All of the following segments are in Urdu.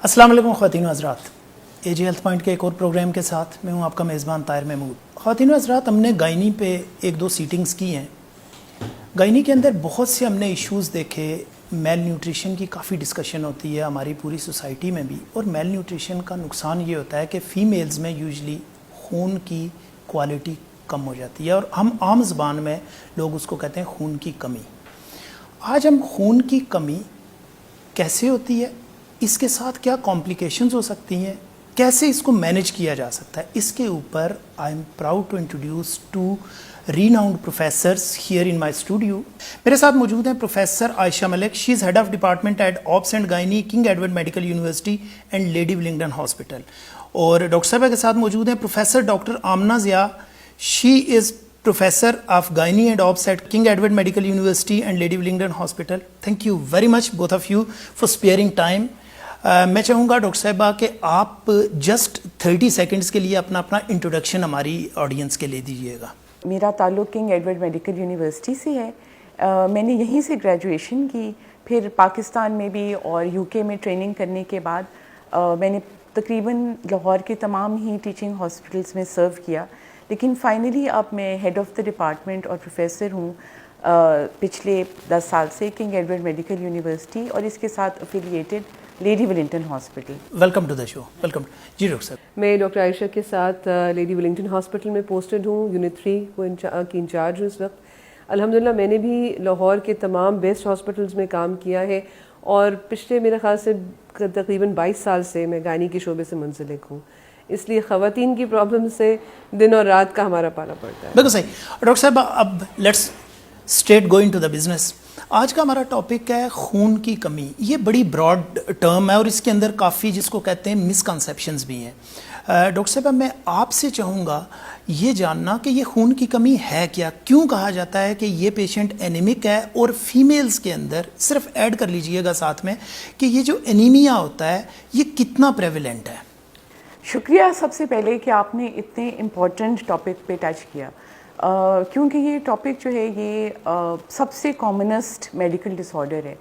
السلام علیکم خواتین و حضرات، اے جی ہیلتھ پوائنٹ کے ایک اور پروگرام کے ساتھ میں ہوں آپ کا میزبان طاہر محمود۔ خواتین و حضرات، ہم نے گائنی پہ ایک دو سیٹنگز کی ہیں۔ گائنی کے اندر بہت سے ہم نے ایشوز دیکھے، میل نیوٹریشن کی کافی ڈسکشن ہوتی ہے ہماری پوری سوسائٹی میں بھی، اور میل نیوٹریشن کا نقصان یہ ہوتا ہے کہ فیمیلز میں یوزلی خون کی کوالٹی کم ہو جاتی ہے، اور ہم عام زبان میں لوگ اس کو کہتے ہیں خون کی کمی۔ آج ہم خون کی کمی کیسے ہوتی ہے، اس کے ساتھ کیا کمپلیکیشنز ہو سکتی ہیں، کیسے اس کو مینیج کیا جا سکتا ہے، اس کے اوپر I am proud to introduce to renowned professors here in my studio. میرے ساتھ موجود ہیں professor Ayesha Malik, she is head of department at obs and gynae, King Edward Medical University and Lady Willingdon hospital. اور ڈاکٹر صاحبہ کے ساتھ موجود ہیں professor doctor Amna Zia, she is Professor of Gynae and Obs at King Edward Medical University and Lady Willingdon Hospital. Thank you very much both of you for sparing time. میں چاہوں گا ڈاکٹر صاحبہ کہ آپ جسٹ 30 سیکنڈز کے لیے اپنا انٹروڈکشن ہماری آڈینس کے لے دیجیے گا۔ میرا تعلق کنگ ایڈورڈ میڈیکل یونیورسٹی سے ہے۔ میں نے یہیں سے گریجویشن کی، پھر پاکستان میں بھی اور یو کے میں ٹریننگ کرنے کے بعد میں نے تقریباً لاہور کے تمام ہی ٹیچنگ ہاسپٹلس میں سرو کیا، لیکن فائنلی اب میں ہیڈ آف دا ڈپارٹمنٹ اور پروفیسر ہوں پچھلے 10 سال سے کنگ ایڈورڈ میڈیکل یونیورسٹی اور اس کے ساتھ affiliated Lady Willingdon Hospital. Welcome to the show. Welcome جی ڈاکٹر صاحب۔ میں ڈاکٹر عائشہ کے ساتھ لیڈی ولنگٹن ہاسپٹل میں پوسٹڈ ہوں، یونٹ 3 کی انچارج ہوں اس وقت۔ الحمدللہ میں نے بھی لاہور کے تمام بیسٹ ہاسپٹلز میں کام کیا ہے، اور پچھلے میرے خیال سے تقریباً 22 سال سے میں گائنی کے شعبے سے منسلک ہوں، اس لیے خواتین کی پرابلم سے دن اور رات کا ہمارا پالا پڑتا ہے۔ بالکل صحیح۔ ڈاکٹر صاحب اب let's straight go into the business. آج کا ہمارا ٹاپک ہے خون کی کمی۔ یہ بڑی براڈ ٹرم ہے اور اس کے اندر کافی جس کو کہتے ہیں مسکنسیپشنز بھی ہیں۔ ڈاکٹر صاحب میں آپ سے چاہوں گا یہ جاننا کہ یہ خون کی کمی ہے کیا، کیوں کہا جاتا ہے کہ یہ پیشنٹ اینیمک ہے، اور فیمیلز کے اندر صرف ایڈ کر لیجئے گا ساتھ میں کہ یہ جو اینیمیا ہوتا ہے یہ کتنا پریویلنٹ ہے۔ شکریہ سب سے پہلے کہ آپ نے اتنے امپورٹنٹ ٹاپک پہ ٹچ کیا، کیونکہ یہ ٹاپک جو ہے یہ سب سے کامنسٹ میڈیکل ڈس آرڈر ہے۔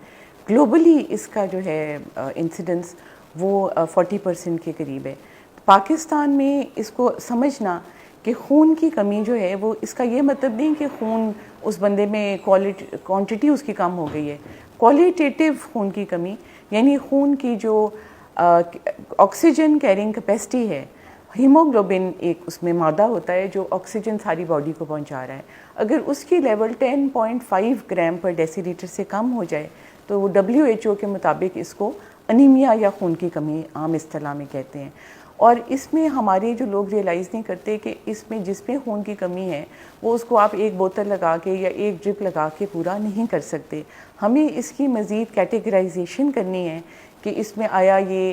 گلوبلی اس کا جو ہے انسیڈنس وہ 40% کے قریب ہے۔ پاکستان میں اس کو سمجھنا کہ خون کی کمی جو ہے وہ اس کا یہ مطلب نہیں کہ خون اس بندے میں کوانٹٹی اس کی کم ہو گئی ہے، کوالٹیٹیو خون کی کمی، یعنی خون کی جو آکسیجن کیرنگ کیپیسٹی ہے۔ ہیموگلوبن ایک اس میں مادہ ہوتا ہے جو آکسیجن ساری باڈی کو پہنچا رہا ہے، اگر اس کی لیول 10.5 گرام پر ڈیسی لیٹر سے کم ہو جائے تو وہ WHO کے مطابق اس کو انیمیا یا خون کی کمی عام اصطلاح میں کہتے ہیں۔ اور اس میں ہمارے جو لوگ ریئلائز نہیں کرتے کہ اس میں جس میں خون کی کمی ہے وہ اس کو آپ ایک بوتل لگا کے یا ایک ڈرپ لگا کے پورا نہیں کر سکتے۔ ہمیں اس کی مزید کیٹیگرائزیشن کرنی ہے کہ اس میں آیا یہ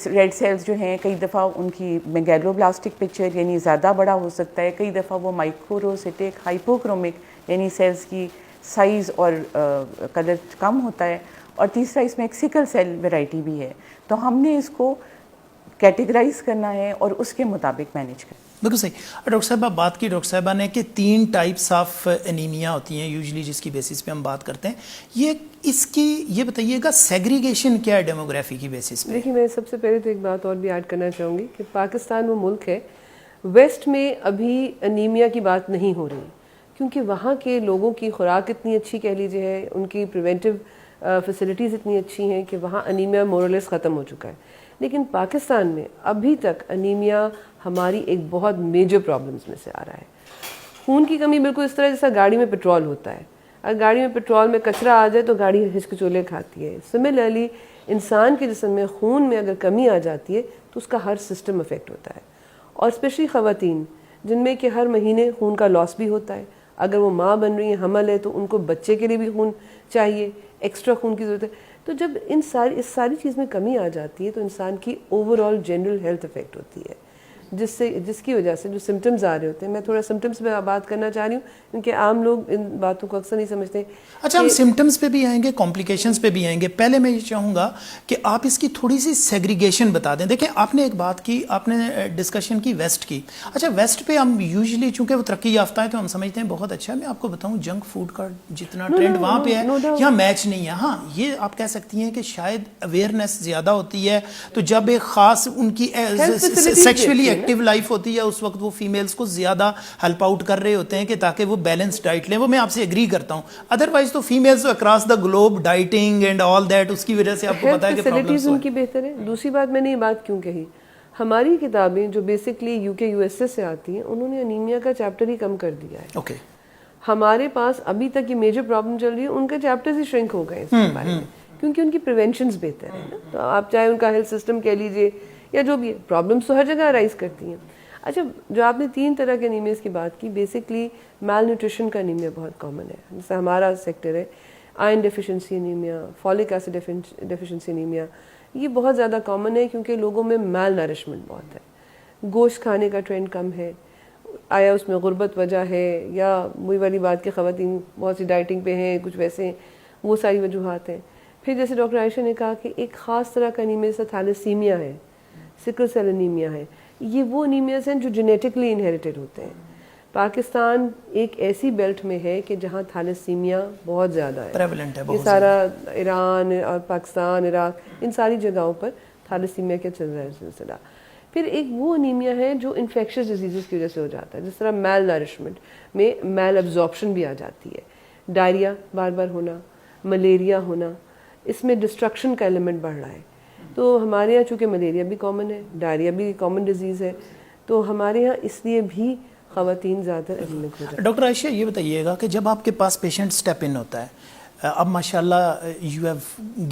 ریڈ سیلز جو ہیں کئی دفعہ ان کی میگیلوبلاسٹک پکچر یعنی زیادہ بڑا ہو سکتا ہے، کئی دفعہ وہ مائکروسیٹک ہائپوکرومک یعنی سیلز کی سائز اور کلر کم ہوتا ہے، اور تیسرا اس میں ایک سیکل سیل ویرائٹی بھی ہے۔ تو ہم نے اس کو کیٹیگرائز کرنا ہے اور اس کے مطابق مینیج کرنا ہے۔ بالکل صحیح۔ ڈاکٹر صاحبہ بات کی ڈاکٹر صاحبہ نے کہ 3 ٹائپس آف انیمیا ہوتی ہیں یوزلی جس کی بیسس پہ ہم بات کرتے ہیں، یہ اس کی یہ بتائیے گا سیگریگیشن کیا ہے ڈیموگرافی کی بیسس پہ؟ دیکھیے میں سب سے پہلے تو ایک بات اور بھی ایڈ کرنا چاہوں گی کہ پاکستان وہ ملک ہے، ویسٹ میں ابھی انیمیا کی بات نہیں ہو رہی، کیونکہ وہاں کے لوگوں کی خوراک اتنی اچھی کہہ لیجیے ہے، ان کی پریونٹیو فیسلٹیز اتنی اچھی ہیں کہ وہاں انیمیا مورلیس ختم ہو چکا ہے۔ لیکن پاکستان میں ابھی تک انیمیا ہماری ایک بہت میجر پرابلمز میں سے آ رہا ہے۔ خون کی کمی بالکل اس طرح جیسا گاڑی میں پیٹرول ہوتا ہے، اگر گاڑی میں پیٹرول میں کچرا آ جائے تو گاڑی ہچکچولے کھاتی ہے، سملرلی انسان کے جسم میں خون میں اگر کمی آ جاتی ہے تو اس کا ہر سسٹم افیکٹ ہوتا ہے، اور اسپیشلی خواتین جن میں کہ ہر مہینے خون کا لاس بھی ہوتا ہے، اگر وہ ماں بن رہی ہیں، حمل ہے، تو ان کو بچے کے لیے بھی خون چاہیے، ایکسٹرا خون کی ضرورت ہے۔ تو جب اس ساری چیز میں کمی آ جاتی ہے تو انسان کی overall general health affect ہوتی ہے۔ جس کی وجہ سے جو سمٹمز آ رہے ہوتے ہیں. میں تھوڑا سمٹمز پہ بات کرنا چاہ رہی ہوں کیونکہ عام لوگ ان باتوں کو اکثر نہیں سمجھتے. اچھا، ہم سمٹمز پہ بھی آئیں گے، کمپلیکیشنز پہ بھی آئیں گے. پہلے میں یہ چاہوں گا کہ آپ اس کی تھوڑی سی سیگریگیشن بتا دیں. دیکھیں، آپ نے ایک بات کی، آپ نے ڈسکشن کی ویسٹ کی. اچھا، ویسٹ پہ ہم یوزلی چونکہ وہ ترقی یافتہ ہے تو ہم سمجھتے ہیں بہت اچھا. میں آپ کو بتاؤں جنک فوڈ کا جتنا ٹرینڈ وہاں پہ ہے یہاں میچ نہیں ہے. ہاں، یہ آپ کہہ سکتی ہیں کہ شاید اویئرنیس زیادہ ہوتی ہے، تو جب ایک خاص ان کی سیکشولی ایکٹیو لائف ہوتی ہے اس وقت وہ فیمیلز کو زیادہ ہیلپ آؤٹ کر رہے ہوتے ہیں کہ تاکہ وہ بیلنس ڈائٹ لیں. وہ میں آپ سے ایگری کرتا ہوں. ادروائز تو females across the globe dieting and all that, اس کی وجہ سے آپ کو پتا ہے کہ فیسلٹیز ان کی بہتر ہے. دوسری بات میں نے یہ بات کیوں کہی، ہماری کتابیں جو بیسکلی یو کے یو ایس اے سے آتی ہیں انہوں نے انیمیا کا چیپٹر ہی کم کر دیا ہے. اوکے، ہمارے پاس ابھی تک یہ میجر پرابلم چل رہی ہے، ان کے چیپٹرز ہی شرنک ہو گئے اس کے بارے میں کیونکہ ان کی پریونشنز بہتر ہیں نا. تو آپ چاہے ان کا ہیلتھ سسٹم کہہ لیجیے یا جو بھی ہے، پرابلمس تو ہر جگہ رائز کرتی ہیں. اچھا، جو آپ نے 3 طرح کے انیمیاز کی بات کی، بیسکلی میل نیوٹریشن کا انیمیا بہت کامن ہے. جیسے ہمارا سیکٹر ہے iron deficiency anaemia, folic acid deficiency anaemia, یہ بہت زیادہ کامن ہے کیونکہ لوگوں میں میل نرشمنٹ بہت ہے. گوشت کھانے کا ٹرینڈ کم ہے. آیا اس میں غربت وجہ ہے یا وہی والی بات کہ خواتین بہت سی ڈائٹنگ پہ ہیں، کچھ ویسے ہیں، وہ ساری وجوہات ہیں. پھر جیسے ڈاکٹر عائشہ نے کہا کہ ایک خاص طرح کا انیمیا جیسے تھیلیسیمیا ہے، سکل سیل انیمیا ہے. یہ وہ انیمیاز ہیں جو جینیٹکلی انہیریٹڈ ہوتے ہیں. پاکستان ایک ایسی بیلٹ میں ہے کہ جہاں تھیلیسیمیا بہت زیادہ ہے، پریویلنٹ ہے. یہ سارا ایران اور پاکستان، عراق، ان ساری جگہوں پر تھیلیسیمیا کا چل رہا ہے سلسلہ. پھر ایک وہ انیمیا ہے جو انفیکشس ڈیزیزز کی وجہ سے ہو جاتا ہے، جس طرح میل نرشمنٹ میں میل ایبزارپشن بھی آ جاتی ہے. ڈائریا بار بار ہونا، ملیریا ہونا، اس میں ڈسٹرکشن کا ایلیمنٹ بڑھ رہا ہے. تو ہمارے یہاں چونکہ ملیریا بھی کامن ہے، ڈائریا بھی کامن ڈیزیز ہے، تو ہمارے یہاں اس لیے بھی خواتین زیادہ انیمک ہو جاتی ہیں. ڈاکٹر عائشہ یہ بتائیے گا کہ جب آپ کے پاس پیشنٹ اسٹیپ ان ہوتا ہے، اب ماشاءاللہ you have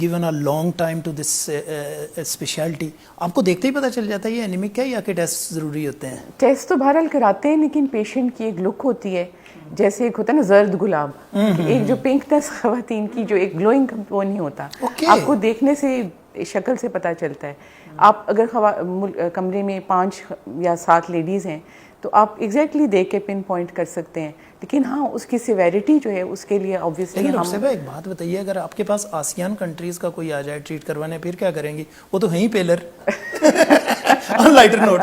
given a long time to this speciality, آپ کو دیکھتے ہی پتہ چل جاتا ہے یہ انیمک ہے یا کہ ٹیسٹ ضروری ہوتے ہیں؟ ٹیسٹ تو بہرحال کراتے ہیں، لیکن پیشنٹ کی ایک لک ہوتی ہے، جیسے ایک ہوتا ہے نا زرد گلاب، ایک جو پنکنس خواتین کی جو ایک گلوئنگ وہ نہیں ہوتا. آپ کو دیکھنے سے شکل سے پتہ چلتا ہے. آپ اگر کمرے میں 5 یا 7 لیڈیز ہیں تو آپ ایگزیکٹلی دیکھ کے پن پوائنٹ کر سکتے ہیں. لیکن ہاں اس کی سیویرٹی جو ہے اس کے لیے آبویسلی لیکن ڈاکٹر صاحب ایک بات بتائیے، اگر آپ کے پاس آسیان کنٹریز کا کوئی آ جائے ٹریٹ کروانے، پھر کیا کریں گی؟ وہ تو ہیں ہی پیلر. Lighter note.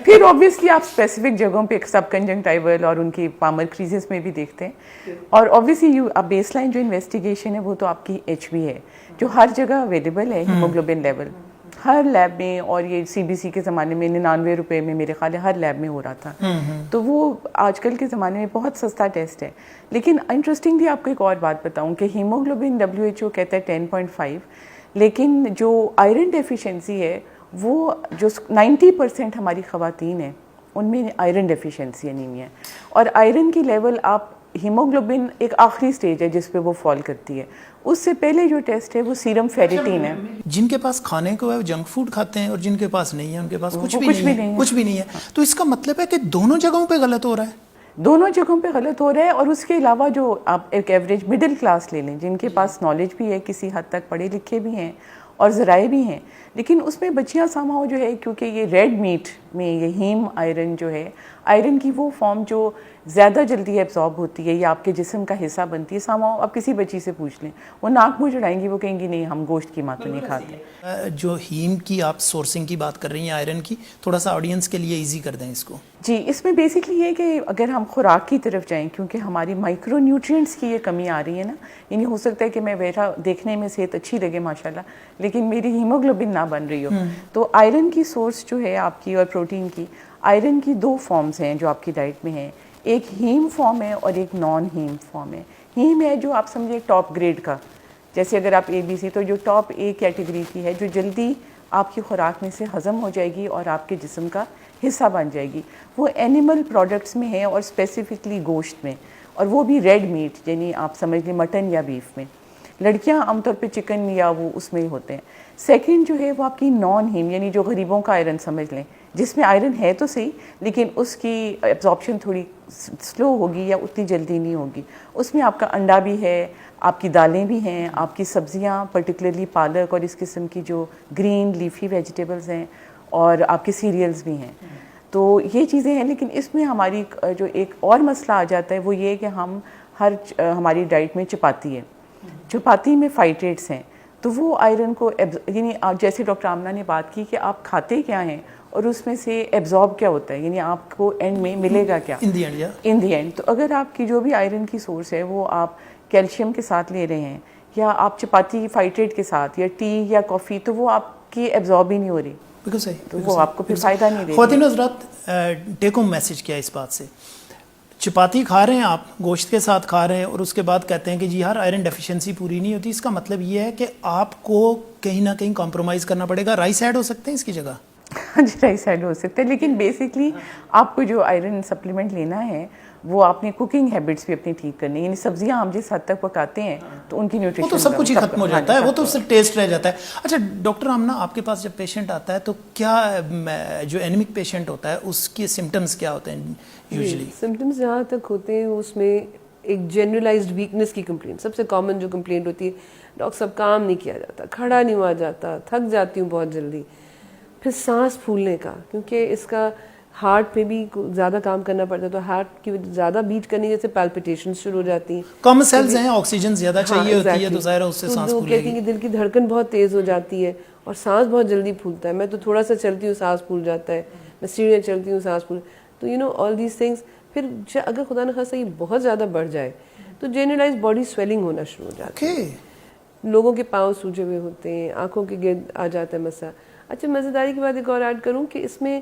پھر آبویسلی آپ اسپیسیفک جگہوں پہ سب کنجنکٹیول اور ان کی پامر کریزز میں بھی دیکھتے ہیں. اور آبویسلی آپ بیس لائن جو انویسٹیگیشن ہے وہ تو آپ کی ایچ بی ہے جو ہر جگہ اویلیبل ہے، ہیموگلوبن لیول ہر لیب میں. اور یہ سی بی سی کے زمانے میں 99 روپے میں میرے خیال ہے ہر لیب میں ہو رہا تھا. تو وہ آج کل کے زمانے میں بہت سستا ٹیسٹ ہے. لیکن انٹرسٹنگلی آپ کو ایک اور بات بتاؤں کہ ہیموگلوبن WHO کہتا ہے 10.5، لیکن جو آئرن ڈیفیشنسی ہے وہ جو 90% ہماری خواتین ہیں ان میں آئرن ڈیفیشنسی انیمیا ہے. اور آئرن کی لیول آپ ہیموگلوبن ایک آخری سٹیج ہے جس پہ وہ فال کرتی ہے. اس سے پہلے جو ٹیسٹ ہے وہ سیرم فیریٹین ہے. جن کے پاس کھانے کو ہے وہ جنک فوڈ کھاتے ہیں، اور جن کے پاس نہیں ہے ان کے پاس کچھ بھی نہیں ہے. تو اس کا مطلب ہے کہ دونوں جگہوں پہ غلط ہو رہا ہے. دونوں جگہوں پہ غلط ہو رہا ہے. اور اس کے علاوہ جو آپ ایک ایوریج مڈل کلاس لے لیں جن کے پاس نالج بھی ہے، کسی حد تک پڑھے لکھے بھی ہیں اور ذرائع بھی ہیں، لیکن اس میں بچیاں ساماؤ جو ہے کیونکہ یہ ریڈ میٹ میں یہ ہیم آئرن جو ہے، آئرن کی وہ فارم جو زیادہ جلدی ایبزارب ہوتی ہے یا آپ کے جسم کا حصہ بنتی ہے. ساماؤ آپ کسی بچی سے پوچھ لیں، وہ ناک منہ چڑھائیں گی، وہ کہیں گی نہیں ہم گوشت کی ماں تو نہیں کھاتے. جو ہیم کی آپ سورسنگ کی بات کر رہی ہیں آئرن کی، تھوڑا سا آڈینس کے لیے ایزی کر دیں اس کو. جی، اس میں بیسکلی یہ کہ اگر ہم خوراک کی طرف جائیں کیونکہ ہماری مائکرو نیوٹرینٹس کی یہ کمی آ رہی ہے نا، یعنی ہو سکتا ہے کہ میں بیٹھا دیکھنے میں صحت اچھی لگے ماشاءاللہ لیکن میری ہیموگلوبن نہ بن رہی ہو. تو آئرن کی سورس جو ہے آپ کی اور پروٹین کی، آئرن کی 2 فارمز ہیں جو آپ کی ڈائٹ میں ہیں. ایک ہیم فارم ہے اور ایک نان ہیم فارم ہے. ہیم ہے جو آپ سمجھے ٹاپ گریڈ کا، جیسے اگر آپ ABC تو جو ٹاپ A کیٹیگری کی ہے جو جلدی آپ کی خوراک میں سے ہضم ہو جائے گی اور آپ کے جسم کا حصہ بن جائے گی. وہ اینیمل پروڈکٹس میں ہے اور اسپیسیفکلی گوشت میں، اور وہ بھی ریڈ میٹ یعنی آپ سمجھ لیں مٹن یا بیف میں. لڑکیاں عام طور پہ چکن یا وہ اس میں ہی ہوتے ہیں. سیکنڈ جو ہے وہ آپ کی نان ہیم یعنی جو غریبوں کا آئرن سمجھ لیں، جس میں آئرن ہے تو صحیح لیکن اس کی ایبزارپشن تھوڑی سلو ہوگی یا اتنی جلدی نہیں ہوگی. اس میں آپ کا انڈا بھی ہے، آپ کی دالیں بھی ہیں، آپ کی سبزیاں پرٹیکولرلی پالک اور اس قسم کی جو گرین لیفی ویجیٹیبلز ہیں، اور آپ کے سیریلز بھی ہیں. تو یہ چیزیں ہیں. لیکن اس میں ہماری جو ایک اور مسئلہ آ جاتا ہے وہ یہ کہ ہماری ڈائٹ میں چپاتی ہے. چپاتی میں فائٹریٹس ہیں, تو وہ آئرن کو یعنی آپ جیسے ڈاکٹر آمنہ نے بات کی کہ آپ کھاتے کیا ہیں اور اس میں سے ایبزارب کیا ہوتا ہے, یعنی آپ کو اینڈ میں ملے گا کیا ان دی اینڈ. تو اگر آپ کی جو بھی آئرن کی سورس ہے وہ آپ کیلشیم کے ساتھ لے رہے ہیں یا آپ چپاتی فائٹریٹ کے ساتھ یا ٹی یا کافی, تو وہ آپ کی ایبزارب ہی نہیں ہو رہی, بالکل صحیح, تو وہ آپ کو پھر فائدہ نہیں دے گی. خواتین حضرات, ٹیک ہوم میسج کیا اس بات سے, چپاتی کھا رہے ہیں آپ, گوشت کے ساتھ کھا رہے ہیں اور اس کے بعد کہتے ہیں کہ جی یار آئرن ڈیفیشنسی پوری نہیں ہوتی, اس کا مطلب یہ ہے کہ آپ کو کہیں نہ کہیں کمپرومائز کرنا پڑے گا. رائس ایڈ ہو سکتے ہیں اس کی جگہ؟ جی رائس ایڈ ہو سکتا ہے, لیکن بیسکلی آپ کو جو آئرن سپلیمنٹ لینا ہے وہ آپ نے کوکنگ ہیبٹس بھی اپنی ٹھیک کرنی ہے. یعنی سبزیاں ہم جس حد تک پکاتے ہیں تو ان کی نیوٹریشن, وہ تو سب کچھ ہی ختم ہو جاتا ہے, وہ تو صرف ٹیسٹ رہ جاتا ہے. اچھا ڈاکٹر آمنہ, آپ کے پاس جب پیشنٹ آتا ہے تو کیا جو اینیمک پیشنٹ ہوتا ہے اس کے سمٹمز کیا ہوتے ہیں یوزلی؟ سمٹمز جہاں تک ہوتے ہیں اس میں ایک جنرلائزڈ ویکنس کی کمپلینٹ سب سے کامن جو کمپلینٹ ہوتی ہے, ڈاکٹر صاحب کام نہیں کیا جاتا, کھڑا نہیں ہوا جاتا, تھک جاتی ہوں بہت جلدی. پھر سانس پھولنے کا, کیونکہ اس کا ہارٹ پہ بھی زیادہ کام کرنا پڑتا ہے, تو ہارٹ کی زیادہ بیٹ کرنے جیسے پیلپیٹیشنز شروع ہو جاتی ہیں, کم سیلز ہیں, آکسیجن زیادہ چاہیے ہوتی ہے, تو ظاہر ہے اس سے سانس پھولے گی. کہتی ہیں کہ دل کی دھڑکن بہت تیز ہو جاتی ہے اور سانس بہت جلدی پھولتا ہے. میں تو تھوڑا سا چلتی ہوں سانس پھول جاتا ہے, میں سیڑھیاں چلتی ہوں سانس پھول, تو آل دیز تھنگس. پھر اگر خدا نخواستہ یہ بہت زیادہ بڑھ جائے تو جنرلائز باڈی سویلنگ ہونا شروع ہو جاتی ہے. لوگوں کے پاؤں سوجے ہوئے ہوتے ہیں, آنکھوں کے گرد آ جاتا ہے مسا. اچھا مزیداری کی بات ایک اور ایڈ کروں کہ اس میں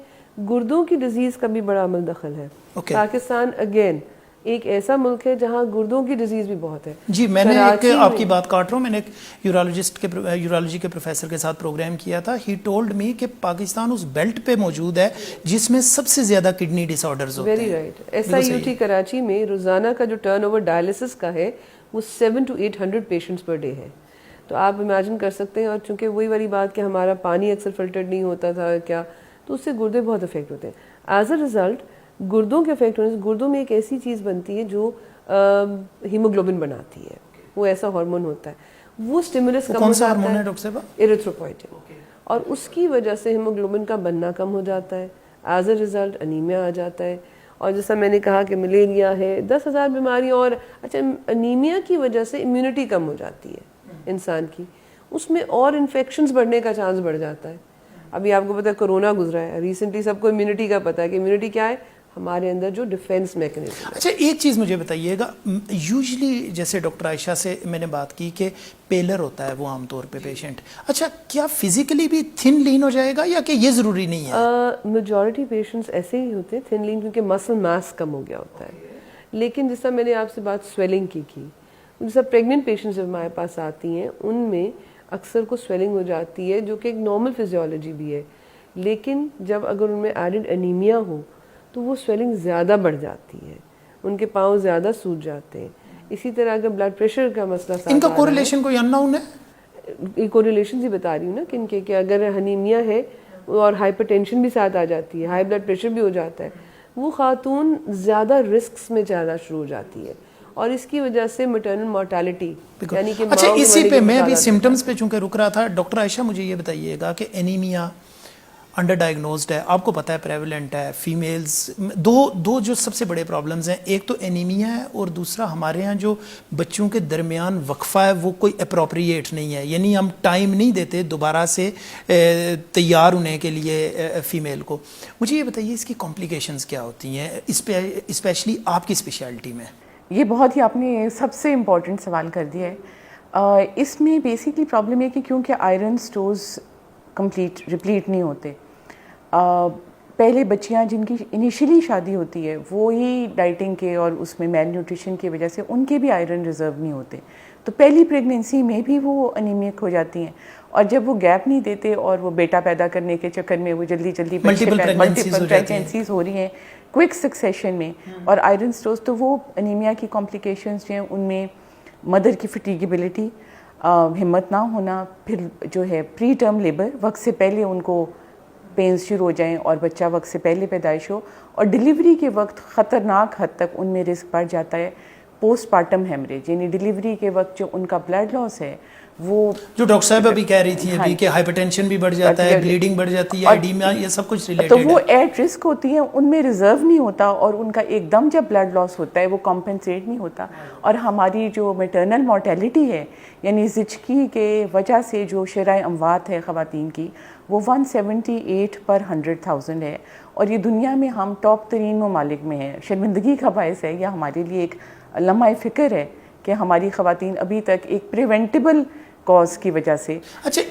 گردوں کی ڈیزیز کا بھی بڑا عمل دخل ہے. پاکستان اگین ایک ایسا ملک ہے جہاں گردوں کی ڈیزیز بھی بہت ہے. جی میں نے ایک آپ کی بات کاٹ رہا ہوں, میں نے ایک یورالوجی کے پروفیسر کے ساتھ پروگرام کیا تھا. ہی ٹولڈ می کہ پاکستان اس بیلٹ پہ موجود ہے جس میں سب سے زیادہ کڈنی ڈس آرڈرز ہوتے ہیں. Very right. SIUT کراچی میں روزانہ کا جو ٹرن اوور ڈائلسس کا ہے وہ 700 to 800 پیشنٹس پر ڈے ہے. تو آپ امیجن کر سکتے ہیں, اور چونکہ وہی والی بات کہ ہمارا پانی اکثر فلٹرڈ نہیں ہوتا تھا کیا, تو اس سے گردے بہت افیکٹ ہوتے ہیں. ایز اے ریزلٹ گردوں کے افیکٹ ہونے سے گردوں میں ایک ایسی چیز بنتی ہے جو ہیموگلوبن بناتی ہے. وہ ایسا ہارمون ہوتا ہے, وہ اسٹیمولس کم ہو جاتا ہے, ایریتھروپوئٹن, اور اس کی وجہ سے ہیموگلوبن کا بننا کم ہو جاتا ہے. ایز اے ریزلٹ انیمیا آ جاتا ہے. اور جیسا میں نے کہا کہ ملیریا ہے, 10,000 بیماریاں. اور اچھا انیمیا کی وجہ سے امیونٹی کم ہو جاتی ہے انسان کی, اس میں اور انفیکشنز بڑھنے کا چانس بڑھ جاتا ہے. ابھی آپ کو پتہ ہے کرونا گزرا ہے ریسنٹلی, سب کو امیونٹی کا پتہ ہے کہ امیونٹی کیا ہے, ہمارے اندر جو ڈیفینس میکنزم. اچھا ایک چیز مجھے بتائیے گا, یوزلی جیسے ڈاکٹر عائشہ سے میں نے بات کی کہ پیلر ہوتا ہے وہ عام طور پہ پیشنٹ, اچھا کیا فزیکلی بھی تھن لین ہو جائے گا یا کہ یہ ضروری نہیں ہے؟ میجورٹی پیشنٹس ایسے ہی ہوتے ہیں تھن لین, کیونکہ مسل ماس کم ہو گیا ہوتا ہے. لیکن جیسا میں نے آپ سے بات سویلنگ کی, جیسا پریگننٹ پیشنٹس جب ہمارے پاس آتی ہیں ان میں اکثر کو سویلنگ ہو جاتی ہے جو کہ ایک نارمل فزیولوجی بھی ہے. لیکن جب اگر ان میں ایڈڈ انیمیا ہو تو وہ سویلنگ زیادہ بڑھ جاتی ہے, ان کے پاؤں زیادہ سوج جاتے ہیں. اسی طرح اگر بلڈ پریشر کا مسئلہ ان کا کوریلیشن کوئی ان نون ہے؟ یہ کوریلیشن ہی بتا رہی ہوں نا کہ اگر انیمیا ہے اور ہائپر ٹینشن بھی ساتھ آ جاتی ہے, ہائی بلڈ پریشر بھی ہو جاتا ہے, وہ خاتون زیادہ رسکس میں جانا شروع ہو جاتی ہے. اور اس کی وجہ سے میٹرنل مورٹیلٹی یعنی کہ اچھا اسی پہ میں ابھی سمٹمز پہ چونکہ رک رہا تھا, ڈاکٹر عائشہ مجھے یہ بتائیے گا کہ انیمیا انڈر ڈائگنوزڈ ہے, آپ کو پتہ ہے پریویلنٹ ہے, فیمیلز دو جو سب سے بڑے پرابلمز ہیں, ایک تو انیمیا ہے اور دوسرا ہمارے ہاں جو بچوں کے درمیان وقفہ ہے وہ کوئی اپروپریٹ نہیں ہے, یعنی ہم ٹائم نہیں دیتے دوبارہ سے تیار ہونے کے لیے فیمیل کو. مجھے یہ بتائیے اس کی کمپلیکیشنز کیا ہوتی ہیں اسپیشلی آپ کی اسپیشلٹی میں؟ یہ بہت ہی آپ نے سب سے امپورٹنٹ سوال کر دیا ہے. اس میں بیسکلی پرابلم ہے کہ کیونکہ آئرن سٹورز ریپلیٹ نہیں ہوتے. پہلے بچیاں جن کی انیشلی شادی ہوتی ہے وہی ڈائٹنگ کے اور اس میں میل نیوٹریشن کی وجہ سے ان کے بھی آئرن ریزرو نہیں ہوتے, تو پہلی پریگنینسی میں بھی وہ انیمک ہو جاتی ہیں. اور جب وہ گیپ نہیں دیتے اور وہ بیٹا پیدا کرنے کے چکر میں وہ جلدی ملٹیپل پریگنینسیز ہو رہی ہیں کوئک سکسیشن میں, اور آئرن سٹورز, تو وہ انیمیا کی کمپلیکیشنز جو ہیں ان میں مدر کی فٹیگیبلٹی, ہمت نہ ہونا, پھر جو ہے پری ٹرم لیبر, وقت سے پہلے ان کو پینز شروع ہو جائیں اور بچہ وقت سے پہلے پیدائش ہو, اور ڈیلیوری کے وقت خطرناک حد تک ان میں رسک بڑھ جاتا ہے. پوسٹ پارٹم ہیمریج یعنی ڈلیوری کے وقت جو ان کا بلڈ لاس ہے وہ جو ڈاکٹر صاحب ابھی کہہ رہی تھی ابھی کہ ہائپر ٹینشن بھی بڑھ جاتا ہے, بلیڈنگ بڑھ جاتی ہے, ایڈیمیا, یہ سب کچھ ریلیٹڈ تو ہے. وہ ایٹ رسک ہوتی ہیں, ان میں ریزرو نہیں ہوتا اور ان کا ایک دم جب بلڈ لاس ہوتا ہے وہ کمپنسیٹ نہیں ہوتا. اور ہماری جو میٹرنل مورٹیلٹی ہے یعنی زچگی کے وجہ سے جو شرح اموات ہے خواتین کی وہ 178 پر 100,000 ہے, اور یہ دنیا میں ہم ٹاپ ترین ممالک میں ہیں. شرمندگی کا باعث ہے, یہ ہمارے لیے ایک لمحہ فکر ہے کہ ہماری خواتین ابھی تک ایک پریونٹیبل کاز کی وجہ سے. اچھا,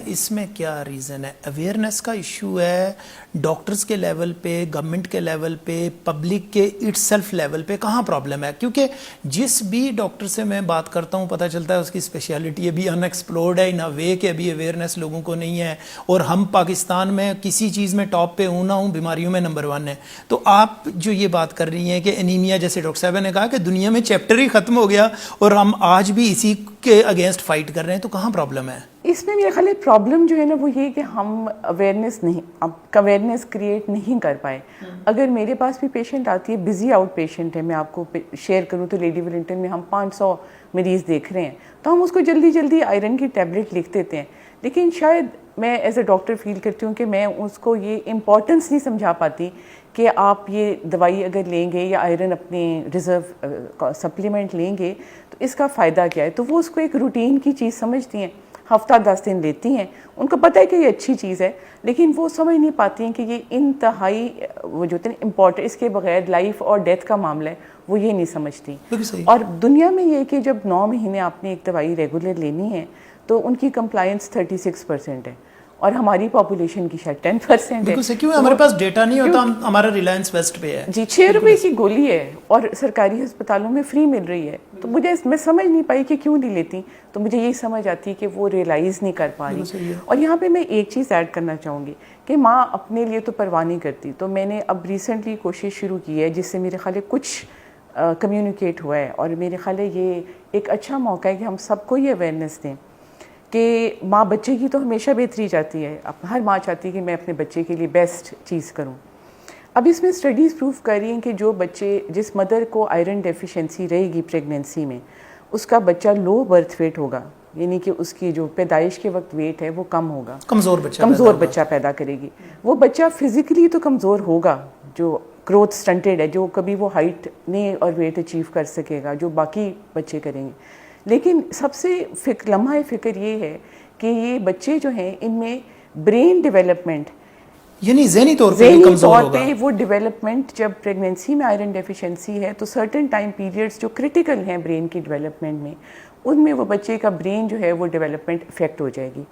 اس میں کیا ریزن ہے؟ اویئرنیس کا ایشو ہے ڈاکٹرز کے لیول پہ, گورنمنٹ کے لیول پہ, پبلک کے اٹ سیلف لیول پہ کہاں پرابلم ہے؟ کیونکہ جس بھی ڈاکٹر سے میں بات کرتا ہوں پتہ چلتا ہے اس کی اسپیشلٹی ابھی ان ایکسپلورڈ ہے ان اے وے کہ ابھی اویئرنیس لوگوں کو نہیں ہے, اور ہم پاکستان میں کسی چیز میں ٹاپ پہ ہوں نہ ہوں بیماریوں میں نمبر 1 ہے. تو آپ جو یہ بات کر رہی ہیں کہ انیمیا, جیسے ڈاکٹر صاحب نے کہا کہ دنیا میں چیپٹر ہی ختم ہو گیا اور ہم آج بھی اسی کے اگینسٹ فائٹ کر رہے ہیں, تو کہاں پرابلم ہے؟ اس میں میرا خیال ہے پرابلم جو ہے نا وہ یہ کہ ہم اویئرنیس کریٹ نہیں کر پائے. اگر میرے پاس بھی پیشنٹ آتی ہے, بزی آؤٹ پیشنٹ ہے, میں آپ کو شیئر کروں تو لیڈی ولنگٹن میں ہم 500 مریض دیکھ رہے ہیں, تو ہم اس کو جلدی جلدی آئرن کی ٹیبلٹ لکھ دیتے ہیں. لیکن شاید میں ایز اے ڈاکٹر فیل کرتی ہوں کہ میں اس کو یہ امپورٹنس نہیں سمجھا پاتی کہ آپ یہ دوائی اگر لیں گے یا آئرن اپنے ریزرو سپلیمنٹ لیں گے تو اس کا فائدہ کیا ہے. تو وہ اس کو ایک روٹین کی چیز سمجھتی ہیں, ہفتہ 10 دن لیتی ہیں, ان کو پتہ ہے کہ یہ اچھی چیز ہے, لیکن وہ سمجھ نہیں پاتی ہیں کہ یہ انتہائی وہ جو ہوتے ہیں امپورٹنٹ, اس کے بغیر لائف اور ڈیتھ کا معاملہ ہے, وہ یہ نہیں سمجھتی. اور دنیا میں یہ کہ جب 9 مہینے آپ نے ایک دوائی ریگولر لینی ہے تو ان کی کمپلائنس 36% ہے, اور ہماری پاپولیشن کی شاید 10% ہے. بالکل صحیح, کیوں ہمارے پاس ڈیٹا نہیں ہوتا, ہمارا ریلائنس ویسٹ پہ ہے. جی 6 روپے کی گولی ہے اور سرکاری ہسپتالوں میں فری مل رہی ہے, تو مجھے میں سمجھ نہیں پائی کہ کیوں نہیں لیتی. تو مجھے یہی سمجھ آتی ہے کہ وہ ریئلائز نہیں کر پا رہی. اور یہاں پہ میں ایک چیز ایڈ کرنا چاہوں گی کہ ماں اپنے لیے تو پرواہ نہیں کرتی, تو میں نے اب ریسنٹلی کوشش شروع کی ہے جس سے میرے خیال ہے کچھ کمیونیکیٹ ہوا ہے, اور میرے خیال ہے یہ ایک اچھا موقع ہے کہ ہم سب کو یہ اویئرنیس دیں کہ ماں بچے کی تو ہمیشہ بہتری چاہتی ہے, ہر ماں چاہتی ہے کہ میں اپنے بچے کے لیے بیسٹ چیز کروں. اب اس میں اسٹڈیز پروف کر رہی ہیں کہ جو بچے, جس مدر کو آئرن ڈیفیشنسی رہے گی پریگنینسی میں, اس کا بچہ لو برتھ ویٹ ہوگا, یعنی کہ اس کی جو پیدائش کے وقت ویٹ ہے وہ کم ہوگا, کمزور بچہ پیدا کرے گی. وہ بچہ فزیکلی تو کمزور ہوگا, جو گروتھ سٹنٹڈ ہے, جو کبھی وہ ہائٹ نہیں اور ویٹ اچیو کر سکے گا جو باقی بچے کریں گے. لیکن سب سے لمحہ فکر یہ ہے کہ یہ بچے جو ہیں ان میں برین ڈیولپمنٹ یعنی ذہنی طور پہ وہ ڈیولپمنٹ, جب پریگنینسی میں آئرن ڈیفیشنسی ہے تو سرٹن ٹائم پیریڈز جو کرٹیکل ہیں برین کی ڈیولپمنٹ میں, ان میں وہ بچے کا برین جو ہے وہ ڈیولپمنٹ افیکٹ ہو جائے گی.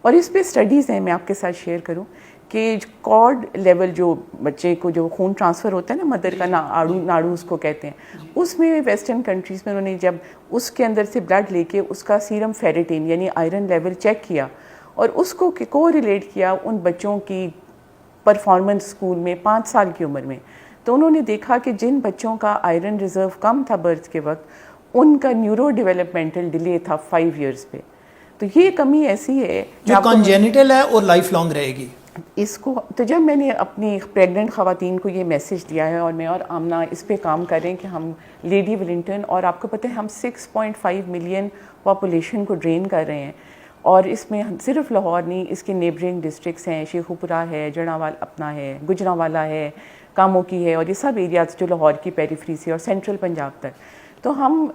اور اس پہ اسٹڈیز ہیں, میں آپ کے ساتھ شیئر کروں کہ کارڈ لیول جو بچے کو جو خون ٹرانسفر ہوتا ہے نا مدر کا, ناڑو اس کو کہتے ہیں, اس میں ویسٹرن کنٹریز میں انہوں نے جب اس کے اندر سے بلڈ لے کے اس کا سیرم فیریٹین یعنی آئرن لیول چیک کیا اور اس کو ریلیٹ کیا ان بچوں کی پرفارمنس اسکول میں 5 سال کی عمر میں, تو انہوں نے دیکھا کہ جن بچوں کا آئرن ریزرو کم تھا برتھ کے وقت, ان کا نیورو ڈیولپمنٹل ڈیلے تھا 5 ایئرس پہ. تو یہ کمی ایسی ہے جو کنجینیٹل ہے اور لائف لانگ رہے گی. اس کو تو جب میں نے اپنی پریگننٹ خواتین کو یہ میسج دیا ہے, اور میں اور آمنہ اس پہ کام کر رہے ہیں کہ ہم لیڈی ولنگٹن, اور آپ کو پتہ ہے ہم 6.5 ملین پاپولیشن کو ڈرین کر رہے ہیں, اور اس میں صرف لاہور نہیں, اس کے نیبرنگ ڈسٹرکٹس ہیں, شیخوپورہ ہے, جڑاوال اپنا ہے, گجرانوالا ہے, کاموکی ہے, اور یہ سب ایریاز جو لاہور کی پیریفری سے اور سینٹرل پنجاب تک. تو ہم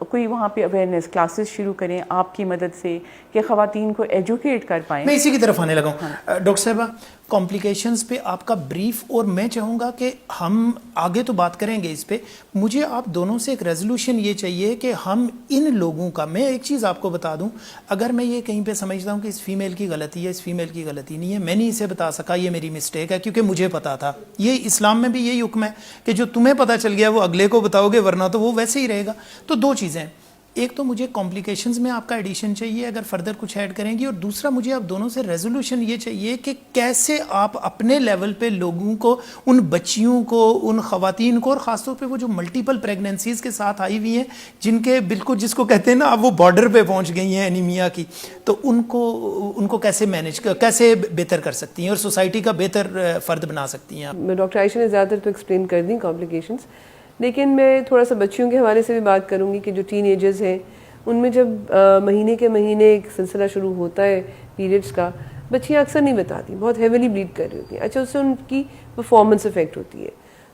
کوئی وہاں پہ اویئرنیس کلاسز شروع کریں آپ کی مدد سے کہ خواتین کو ایجوکیٹ کر پائیں. میں اسی کی طرف آنے لگا ہوں. ڈاکٹر صاحبہ, کمپلیکیشنز پہ آپ کا بریف, اور میں چاہوں گا کہ ہم آگے تو بات کریں گے اس پہ, مجھے آپ دونوں سے ایک ریزولوشن یہ چاہیے کہ ہم ان لوگوں کا, میں ایک چیز آپ کو بتا دوں, اگر میں یہ کہیں پہ سمجھتا ہوں کہ اس فیمیل کی غلطی ہے, اس فیمیل کی غلطی نہیں ہے, میں نہیں اسے بتا سکا یہ میری مسٹیک ہے, کیونکہ مجھے پتا تھا. یہ اسلام میں بھی یہی حکم ہے کہ جو تمہیں پتا چل گیا وہ اگلے کو بتاؤ گے, ورنہ تو وہ ویسے ہی رہے گا. تو 2 چیزیں, ایک تو مجھے کمپلیکیشنز میں آپ کا ایڈیشن چاہیے اگر فردر کچھ ایڈ کریں گی, اور دوسرا مجھے آپ دونوں سے ریزولوشن یہ چاہیے کہ کیسے آپ اپنے لیول پہ لوگوں کو, ان بچیوں کو, ان خواتین کو, اور خاص طور پہ وہ جو ملٹیپل پریگننسیز کے ساتھ آئی ہوئی ہیں جن کے بالکل جس کو کہتے ہیں نا اب وہ بارڈر پہ پہنچ گئی ہیں انیمیا کی, تو ان کو کیسے مینیج, کیسے بہتر کر سکتی ہیں اور سوسائٹی کا بہتر فرد بنا سکتی ہیں آپ. ڈاکٹر عائشہ نے زیادہ تر تو ایکسپلین کر دیں کمپلیکیشنز, لیکن میں تھوڑا سا بچیوں کے حوالے سے بھی بات کروں گی کہ جو ٹین ایجرز ہیں ان میں جب مہینے کے مہینے ایک سلسلہ شروع ہوتا ہے پیریڈس کا, بچیاں اکثر نہیں بتاتی, بہت ہیویلی بلیڈ کر رہی ہوتی ہیں. اچھا, اس سے ان کی پرفارمنس افیکٹ ہوتی ہے,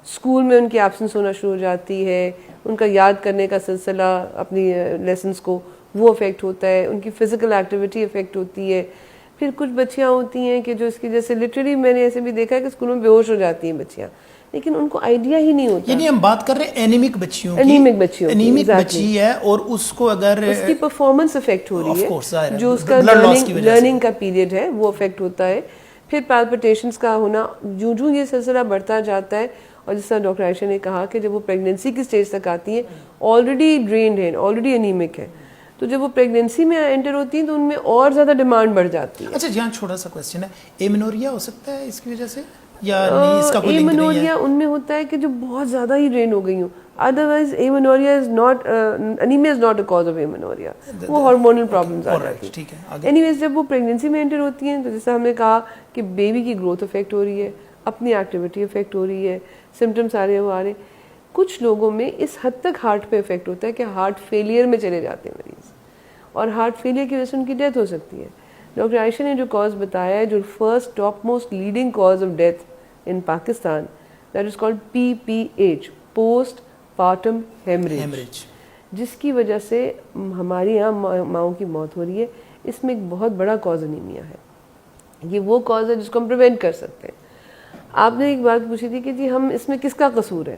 اسکول میں ان کی ایبسنس ہونا شروع ہو جاتی ہے, ان کا یاد کرنے کا سلسلہ اپنی لیسنس کو وہ افیکٹ ہوتا ہے, ان کی فزیکل ایکٹیویٹی افیکٹ ہوتی ہے. پھر کچھ بچیاں ہوتی ہیں کہ جو اس کی جیسے لٹرلی میں نے ایسے بھی دیکھا ہے کہ اسکولوں میں بے ہوش ہو جاتی ہیں بچیاں, لیکن ان کو آئیڈیا ہی نہیں ہوتا. یعنی ہم بات کر رہے ہیں اینیمک بچیوں کی, اینیمک بچیوں کی, اینیمک بچی ہے اور اس کو اگر اس کی پرفارمنس افیکٹ ہو رہی ہے, جو اس کا لرننگ لرننگ کا پیریڈ ہے وہ افیکٹ ہوتا ہے. پھر پیلپٹیشنز کا ہونا, جو یہ سلسلہ بڑھتا جاتا ہے, اور جس طرح ڈاکٹر عائشہ نے کہا کہ جب وہ پریگنینسی کی اسٹیج تک آتی ہیں آلریڈی ڈرینڈ ہے, آلریڈی انیمک ہے, تو جب وہ پریگنینسی میں انٹر ہوتی ہیں تو ان میں اور زیادہ ڈیمانڈ بڑھ جاتی ہے. اچھا, یہاں چھوٹا سا کوسچن ہے, ایمنوریا ہو سکتا ہے اس کی وجہ سے یا نہیں, اس کا کوئی لنک نہیں ہے؟ ایمنوریا ان میں ہوتا ہے کہ جو بہت زیادہ ہی ڈرین ہو گئی ہوں, otherwise amenorrhoea is not, anaemia is not a cause of amenorrhoea, وہ ہارمونل پرابلمز آ جاتی ہیں. ٹھیک ہے. اینی ویز جب وہ پریگنینسی میں انٹر ہوتی ہیں تو جیسے ہم نے کہا کہ بیبی کی گروتھ افیکٹ ہو رہی ہے, اپنی ایکٹیویٹی افیکٹ ہو رہی ہے, سمٹمس آ رہے ہیں وہ آ رہے ہیں. کچھ لوگوں میں اس حد تک ہارٹ پہ افیکٹ ہوتا ہے کہ ہارٹ فیلئر میں چلے جاتے ہیں مریض, اور ہارٹ فیلئر کی وجہ سے ان کی ڈیتھ ہو سکتی ہے. ڈاکٹر عائشہ نے جو کاز بتایا ہے, جو first top most leading cause of death in Pakistan, that is called PPH, post partum haemorrhage, جس کی وجہ سے ہمارے یہاں ماؤں کی موت ہو رہی ہے. اس میں ایک بہت بڑا کاز انیمیا ہے. یہ وہ کاز ہے جس کو ہم پریونٹ کر سکتے ہیں. آپ نے ایک بات پوچھی تھی کہ جی ہم اس میں کس کا قصور ہے.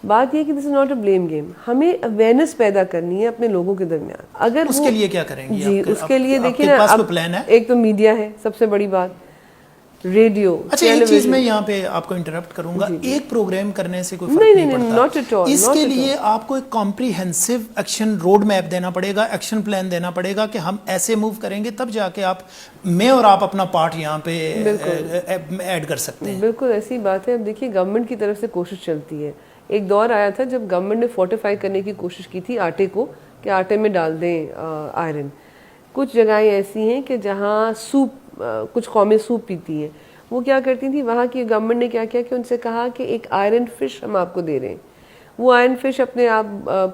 بات یہ کہ this is not a blame game, ہمیں اویئرنیس پیدا کرنی ہے اپنے لوگوں کے درمیان. اگر اس کے لیے کیا کریں گے؟ جی اس کے لیے دیکھیے نا, ایک تو میڈیا ہے سب سے بڑی بات, ریڈیو. اچھا, ایک چیز میں یہاں پہ آپ کو انٹرپٹ کروں گا, ایک پروگرام کرنے سے کوئی فرق نہیں پڑتا. Not at all. اس کے لیے آپ کو ایک کمپریہنسو ایکشن روڈ میپ دینا پڑے گا, ایکشن پلان دینا پڑے گا کہ ہم ایسے موو کریں گے, تب جا کے آپ, میں اور آپ اپنا پارٹ یہاں پہ ایڈ کر سکتے ہیں. بالکل ایسی بات ہے. اب دیکھیے گورنمنٹ کی طرف سے کوشش چلتی ہے. ایک دور آیا تھا جب گورنمنٹ نے فورٹیفائی کرنے کی کوشش کی تھی آٹے کو, کہ آٹے میں ڈال دیں آئرن. کچھ جگہیں ایسی ہیں کہ جہاں سوپ, کچھ قومیں سوپ پیتی ہیں, وہ کیا کرتی تھیں, وہاں کی گورنمنٹ نے کیا کیا کہ ان سے کہا کہ ایک آئرن فش ہم آپ کو دے رہے ہیں, وہ آئرن فش اپنے آپ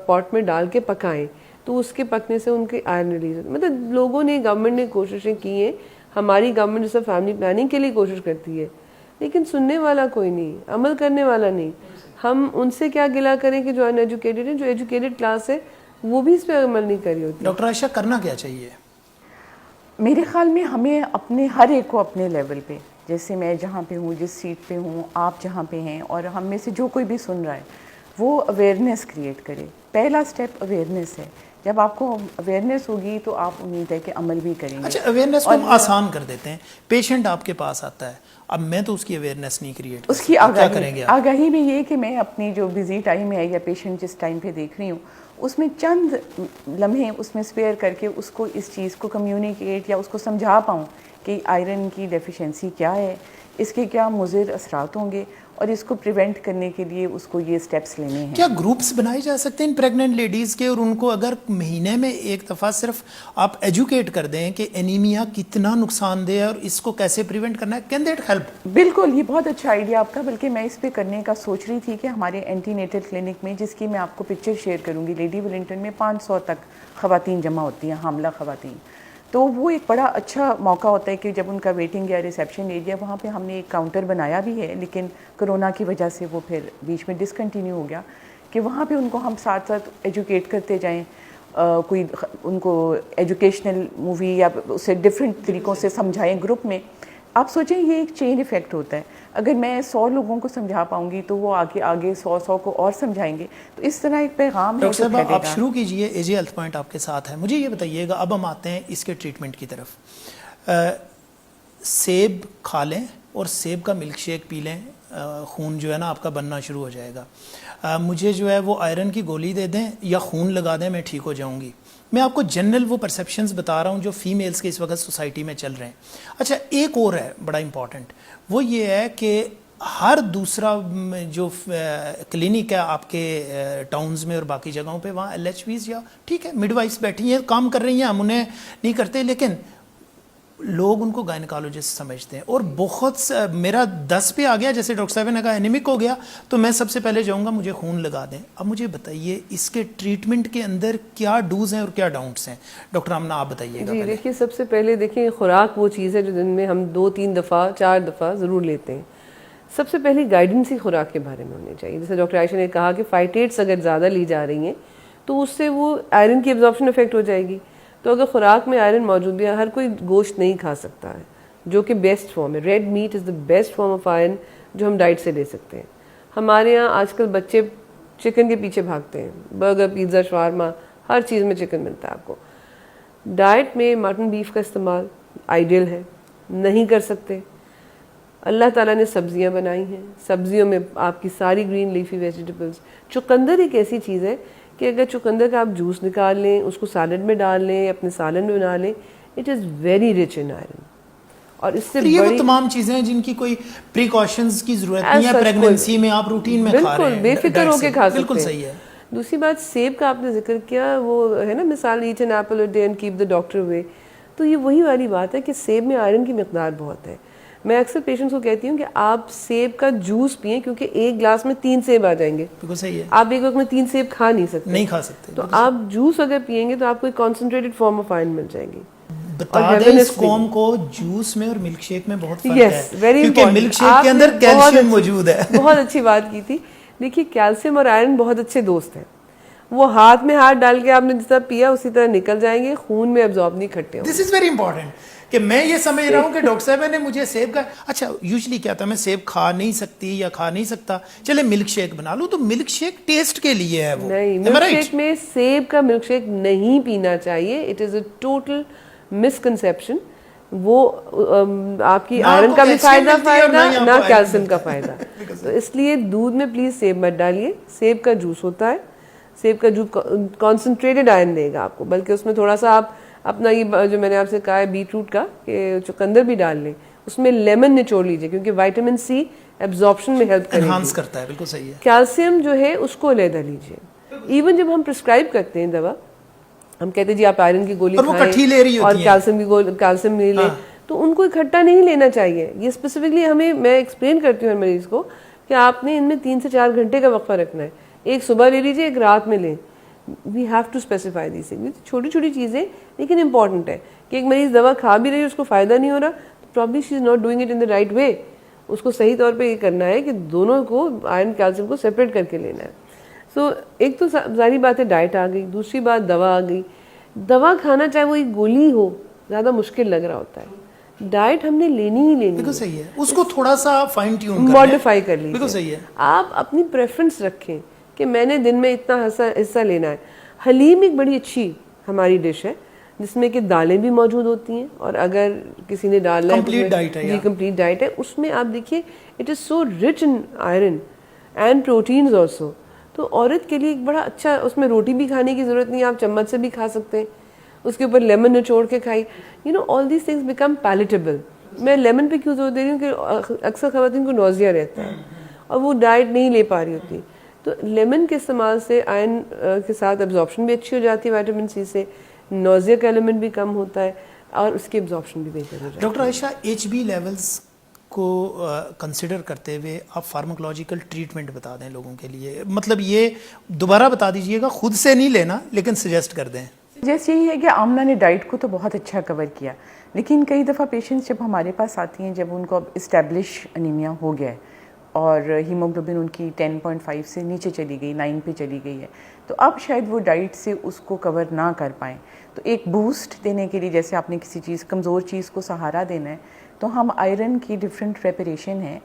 پاٹ میں ڈال کے پکائیں, تو اس کے پکنے سے ان کی آئرن ریلیز ہوتی. مطلب لوگوں نے, گورنمنٹ نے کوششیں کی ہیں. ہماری گورنمنٹ جیسا فیملی پلاننگ کے لیے کوشش کرتی ہے, لیکن سننے والا کوئی نہیں, عمل کرنے والا نہیں. ہم ان سے کیا گلا کریں کہ جو ان ایجوکیٹڈ ہیں, جو ایجوکیٹڈ کلاس ہے وہ بھی اس پہ عمل نہیں کری ہوتی. ڈاکٹر عائشہ, کرنا کیا چاہیے؟ میرے خیال میں ہمیں اپنے ہر ایک کو اپنے لیول پہ, جیسے میں جہاں پہ ہوں, جس سیٹ پہ ہوں, آپ جہاں پہ ہیں, اور ہم میں سے جو کوئی بھی سن رہا ہے, وہ اویئرنیس کریٹ کرے. پہلا سٹیپ اویئرنیس ہے. جب آپ کو اویئرنیس ہوگی تو آپ امید ہے کہ عمل بھی کریں گے. اچھا, اویئرنیس کو ہم آسان کر دیتے ہیں. پیشنٹ آپ کے پاس آتا ہے, اب میں تو اس کی اویئرنیس نہیں کریٹ, اس کی آگاہی میں یہ کہ میں اپنی جو بزی ٹائم ہے یا پیشنٹ جس ٹائم پہ دیکھ رہی ہوں, اس میں چند لمحے اس میں اسپیئر کر کے اس کو اس چیز کو کمیونیکیٹ یا اس کو سمجھا پاؤں کہ آئرن کی ڈیفیشنسی کیا ہے, اس کے کیا مضر اثرات ہوں گے, اور اس کو پریونٹ کرنے کے لیے اس کو یہ سٹیپس لینے ہیں. کیا گروپس بنائے جا سکتے ہیں ان پریگننٹ لیڈیز کے, اور ان کو اگر مہینے میں ایک دفعہ صرف آپ ایجوکیٹ کر دیں کہ انیمیا کتنا نقصان دہ ہے اور اس کو کیسے پریونٹ کرنا ہے, کین دیٹ ہیلپ؟ بالکل, یہ بہت اچھا آئیڈیا آپ کا. بلکہ میں اس پہ کرنے کا سوچ رہی تھی کہ ہمارے اینٹی نیٹل کلینک میں, جس کی میں آپ کو پکچر شیئر کروں گی, لیڈی ولنگٹن میں 500 تک خواتین جمع ہوتی ہیں, حاملہ خواتین. تو وہ ایک بڑا اچھا موقع ہوتا ہے کہ جب ان کا ویٹنگ یا ریسیپشن ایریا, وہاں پہ ہم نے ایک کاؤنٹر بنایا بھی ہے, لیکن کرونا کی وجہ سے وہ پھر بیچ میں ڈسکنٹینیو ہو گیا, کہ وہاں پہ ان کو ہم ساتھ ساتھ ایجوکیٹ کرتے جائیں. کوئی ان کو ایجوکیشنل مووی یا اسے ڈفرینٹ طریقوں سے سمجھائیں گروپ میں. آپ سوچیں یہ ایک چین ایفیکٹ ہوتا ہے. اگر میں 100 لوگوں کو سمجھا پاؤں گی تو وہ آگے 100 کو اور سمجھائیں گے. تو اس طرح ایک پیغام ہے. ڈاکٹر صاحب آپ شروع کیجئے, اے جے ہیلتھ پوائنٹ آپ کے ساتھ ہے. مجھے یہ بتائیے گا, اب ہم آتے ہیں اس کے ٹریٹمنٹ کی طرف. سیب کھا لیں اور سیب کا ملک شیک پی لیں, خون جو ہے نا آپ کا بننا شروع ہو جائے گا. مجھے جو ہے وہ آئرن کی گولی دے دیں یا خون لگا دیں, میں ٹھیک ہو جاؤں گی. میں آپ کو جنرل وہ پرسیپشنز بتا رہا ہوں جو فیمیلز کے اس وقت سوسائٹی میں چل رہے ہیں. اچھا, ایک اور ہے بڑا امپورٹنٹ, وہ یہ ہے کہ ہر دوسرا جو کلینک ہے آپ کے ٹاؤنز میں اور باقی جگہوں پہ, وہاں LHVs یا ٹھیک ہے مڈ وائفس بیٹھی ہیں, کام کر رہی ہیں, ہم انہیں نہیں کرتے, لیکن لوگ ان کو گائنیکالوجسٹ سمجھتے ہیں, اور بہت میرا 10 پہ آ گیا, جیسے ڈاکٹر صاحب نے کہا انیمک ہو گیا تو میں سب سے پہلے جاؤں گا مجھے خون لگا دیں. اب مجھے بتائیے اس کے ٹریٹمنٹ کے اندر کیا ڈوز ہیں اور کیا ڈاؤنٹس ہیں, ڈاکٹر آمنہ آپ بتائیے گا. جی دیکھیے, سب سے پہلے دیکھیں خوراک وہ چیز ہے جو دن میں ہم 2-3 دفعہ 4 دفعہ ضرور لیتے ہیں. سب سے پہلی گائیڈنس ہی خوراک کے بارے میں ہونی چاہیے. جیسے ڈاکٹر عائشہ نے کہا کہ فائٹیٹس اگر زیادہ لی جا رہی ہیں تو اس سے وہ آئرن کی ایبزارپشن افیکٹ ہو جائے گی. تو اگر خوراک میں آئرن موجود ہے, ہر کوئی گوشت نہیں کھا سکتا ہے جو کہ بیسٹ فارم ہے. Red meat is the best form of iron جو ہم ڈائٹ سے لے سکتے ہیں. ہمارے یہاں آج کل بچے چکن کے پیچھے بھاگتے ہیں, برگر, پیزا, شاورما, ہر چیز میں چکن ملتا ہے آپ کو. ڈائٹ میں مٹن بیف کا استعمال آئیڈیل ہے, نہیں کر سکتے. اللہ تعالیٰ نے سبزیاں بنائی ہیں, سبزیوں میں آپ کی ساری گرین لیفی ویجیٹیبلس. چقندر ایک ایسی چیز ہے کہ اگر چقندر کا آپ جوس نکال لیں, اس کو سالڈ میں ڈال لیں, اپنے سالن میں بنا لیں, it is very rich in iron. اور اس سے یہ وہ تمام چیزیں ہیں جن کی کوئی پریکاشنز کی ضرورت نہیں ہے, پریگننسی میں آپ روٹین میں کھا رہے ہیں, بالکل بے فکر ہو کے کھا سکتے ہیں. بالکل صحیح ہے. دوسری بات, سیب کا آپ نے ذکر کیا, وہ ہے نا مثال eat an apple a day and keep the doctor away. تو یہ وہی والی بات ہے کہ سیب میں آئرن کی مقدار بہت ہے. میں اکثر پیشنٹس کو کہتی ہوں کہ آپ سیب کا جوس پئیں, کیونکہ ایک گلاس میں 3 سیب آ جائیں گے. بالکل صحیح ہے. آپ ایک وقت میں 3 سیب کھا نہیں سکتے. تو آپ جوس اگر پئیں گے تو آپ کو ایک کانسنٹریٹڈ فارم آف آئرن مل جائے گی. بتا دیں اس قوم کو جوس میں اور ملک شیک میں بہت فرق ہے, کیونکہ ملک شیک کے اندر کیلشیم موجود ہے. بہت اچھی بات کی تھی. دیکھیے, کیلشیم اور آئرن بہت اچھے دوست ہیں. وہ ہاتھ میں ہاتھ ڈال کے آپ نے جس طرح پیا اسی طرح نکل جائیں گے, خون میں ابزارب نہیں کھٹے. دس از ویری امپورٹنٹ کہ میں یہ سمجھ رہا ہوں کہ ڈاکٹر صاحب نے مجھے سیب کا, اچھا یوزلی کیا تھا, میں سیب کھا نہیں سکتی یا کھا نہیں سکتا, چلے ملک شیک بنا لوں. تو ملک شیک ٹیسٹ کے لیے ہے, وہ نہیں, ملک شیک میں سیب کا ملک شیک نہیں پینا چاہیے. It is a total misconception. وہ آپ کی آئرن کا بھی فائدہ نہ کیلشیم کا فائدہ. تو اس لیے دودھ میں پلیز سیب مت ڈالیے. سیب کا جوس ہوتا ہے, سیب کا جوس کانسنٹریٹڈ آئرن دے گا آپ کو, بلکہ اس میں تھوڑا سا آپ اپنا یہ جو میں نے آپ سے کہا ہے بیٹ روٹ کا کہ چقندر بھی ڈال لیں, اس میں لیمن نچوڑ لیجیے, کیونکہ وائٹامن سی ایبزارپشن میں ہیلپ انہانس کرتا ہے. بالکل صحیح ہے. کیلشیم جو ہے اس کو علیحدہ لیجیے. ایون جب ہم پرسکرائب کرتے ہیں دوا, ہم کہتے ہیں جی آپ آئرن کی گولی کھائیں اور کیلشیم نہیں لیں, تو ان کو اکٹھا نہیں لینا چاہیے. یہ اسپیسیفکلی ہمیں, میں ایکسپلین کرتی ہوں مریض کو کہ آپ نے ان میں 3 سے 4 گھنٹے کا وقفہ رکھنا ہے. ایک صبح لے لیجیے, ایک رات میں لیں. We have to specify these things. چھوٹی چھوٹی چیزیں لیکن امپورٹنٹ ہے کہ ایک مریض دوا کھا بھی رہی ہے, اس کو فائدہ نہیں ہو رہا, تو probably she is not doing it in the right way. اس کو صحیح طور پہ یہ کرنا ہے کہ دونوں کو آئرن کیلشیم کو سیپریٹ کر کے لینا ہے. سو ایک تو ظاہری بات ہے ڈائٹ آ گئی, دوسری بات دوا آ گئی. دوا کھانا چاہے وہ ایک گولی ہو زیادہ مشکل لگ رہا ہوتا ہے. ڈائٹ ہم نے لینی ہی لینی. بالکل صحیح ہے. اس کو تھوڑا سا فائن ٹیون ماڈیفائی کر لیجیے. بالکل صحیح ہے. آپ اپنی پریفرنس رکھیں کہ میں نے دن میں اتنا حصہ لینا ہے. حلیم ایک بڑی اچھی ہماری ڈش ہے جس میں کہ دالیں بھی موجود ہوتی ہیں, اور اگر کسی نے ڈالنا ہے کمپلیٹ ڈائٹ ہے. اس میں آپ دیکھیے it is so rich in iron and proteins also. تو عورت کے لیے ایک بڑا اچھا, اس میں روٹی بھی کھانے کی ضرورت نہیں, آپ چمچ سے بھی کھا سکتے ہیں. اس کے اوپر لیمن نچوڑ کے کھائی. You know all these things become palatable. میں لیمن پہ کیوں زور دے رہی ہوں کہ اکثر خواتین کو نوزیا رہتا ہے اور وہ ڈائٹ نہیں لے پا رہی ہوتی. تو لیمن کے استعمال سے آئرن کے ساتھ ایبزارپشن بھی اچھی ہو جاتی ہے وائٹامن سی سے, نوزیا کا ایلیمنٹ بھی کم ہوتا ہے, اور اس کی ایبزارپشن بھی بہتر ہو جاتی ہے. Doctor Ayesha, H B levels کو کنسیڈر کرتے ہوئے آپ فارماکولوجیکل ٹریٹمنٹ بتا دیں لوگوں کے لیے, مطلب یہ دوبارہ بتا دیجئے گا, خود سے نہیں لینا لیکن سجیسٹ کر دیں. جیسے یہی ہے کہ آمنہ نے ڈائٹ کو تو بہت اچھا کور کیا, لیکن کئی دفعہ پیشنٹس جب ہمارے پاس آتی ہیں جب ان کو اب اسٹیبلش انیمیا ہو گیا ہے اور ہیموگلوبن ان کی 10.5 سے نیچے چلی گئی, 9 پہ چلی گئی ہے, تو اب شاید وہ ڈائٹ سے اس کو کور نہ کر پائیں. تو ایک بوسٹ دینے کے لیے, جیسے آپ نے کسی چیز کمزور چیز کو سہارا دینا ہے, تو ہم آئرن کی ڈفرینٹ پریپریشن ہیں.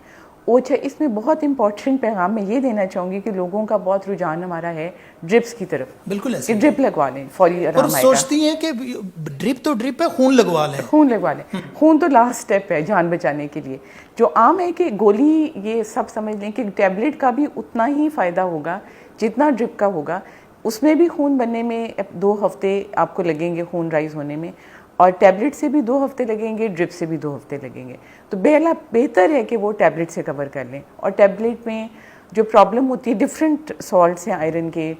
اچھا, اس میں بہت امپورٹنٹ پیغام میں یہ دینا چاہوں گی کہ لوگوں کا بہت رجحان ہمارا ہے ڈرپس کی طرف. بالکل ایسے ڈرپ لگوا لیں, فوری آرام آئے گا. اور سوچتی ہیں کہ ڈرپ تو ڈرپ ہے, خون لگوا لیں. خون لگوا لیں. خون تو لاسٹ سٹیپ ہے جان بچانے کے لیے. جو عام ہے کہ گولی, یہ سب سمجھ لیں کہ ٹیبلٹ کا بھی اتنا ہی فائدہ ہوگا جتنا ڈرپ کا ہوگا. اس میں بھی خون بننے میں 2 ہفتے آپ کو لگیں گے, خون رائز ہونے میں, اور ٹیبلٹ سے بھی 2 ہفتے لگیں گے, ڈرپ سے بھی 2 ہفتے لگیں گے. تو بہتر ہے کہ وہ ٹیبلٹ سے کور کر لیں. اور ٹیبلٹ میں جو پرابلم ہوتی ہے, ڈفرینٹ سالٹس ہیں آئرن کے,